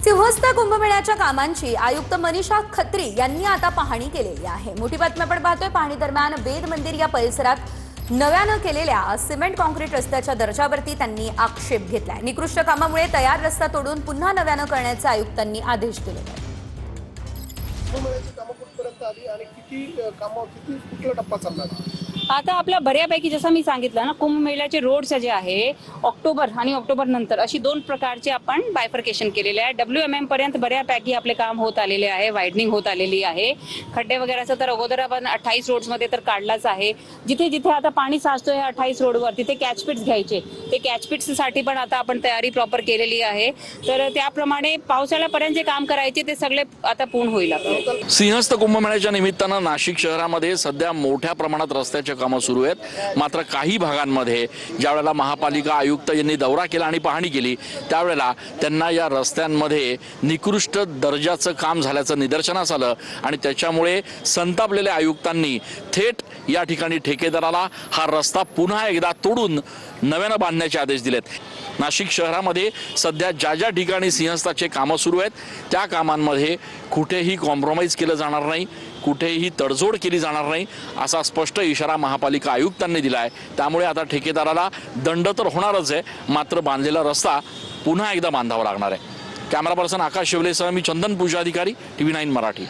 सिंहस्थ कुंभमेळ्याच्या कामांची आयुक्त मनीषा खत्री यांनी आता पाहणी केलेली आहे। मोठी बातमी आपण पाहतोय। पाहणी दरम्यान वेद मंदिर या परिसरात नव्यानं केलेल्या सिमेंट कॉन्क्रीट रस्त्याच्या दर्जावरती त्यांनी आक्षेप घेतलाय। निकृष्ट कामामुळे तयार रस्ता तोडून पुन्हा नव्यानं करण्याचे आयुक्तांनी आदेश दिले आहेत। कुंभमेळ्याची कामं कुठपर्यंत आली आणि किती कुठला टप्पा चालला? आता आपल्या बऱ्यापैकी जसं मी सांगितलं ना, कुंभमेळ्याचे रोड्स जे आहे ऑक्टोबर आणि ऑक्टोबर नंतर अशी दोन प्रकारचे आपण बायफर्केशन केलेले आहे। WMM पर्यंत बऱ्यापैकी आपले काम होत आलेले आहे, वाइडनिंग होत आलेली आहे। खड्डे वगैरेचं तर अगोदर आपण 28 रोड्समध्ये तर काढलाच आहे। जिथे जिथे आता पाणी साचतोय 28 रोडवर तिथे कॅचपिट्स घ्यायचे, ते कॅचपिट्ससाठी पण आता आपण तयारी प्रॉपर केलेली आहे। तर त्याप्रमाणे पावसाळ्यापर्यंत जे काम करायचे ते सगळे आता पूर्ण होईल। सिंहस्थ कुंभमेळ्याच्या निमित्तानं नाशिक शहरामध्ये सध्या मोठ्या प्रमाणात रस्त्याचे कामं सुरू आहेत। मात्र काही भागांमध्ये ज्यावेळेला महापालिका आयुक्त यांनी दौरा केला आणि पाहणी केली त्यावेळेला त्यांना या रस्त्यांमध्ये निकृष्ट दर्जाचं काम झाल्याचं निदर्शनास आलं आणि त्याच्यामुळे संतापलेल्या आयुक्तांनी थेट या ठिकाणी ठेकेदाराला हा रस्ता पुन्हा एकदा तोडून नव्यानं बांधण्याचे आदेश दिलेत। नाशिक शहरामध्ये सध्या ज्या ज्या ठिकाणी सिंहस्थाचे कामं सुरू आहेत त्या कामांमध्ये कुठेही कॉम्प्रोमाइज केलं जाणार नाही, कुठेही तडजोड केली जाणार नाही असा स्पष्ट इशारा महापालिका आयुक्तांनी दिला आहे। त्यामुळे आता ठेकेदाराला दंड तर होणारच आहे, मात्र बांधलेला रस्ता पुन्हा एकदा बांधावा लागणार आहे। कॅमेरा पर्सन आकाश शिवलेसह मी चंदन पूजा अधिकारी, TV9 मराठी।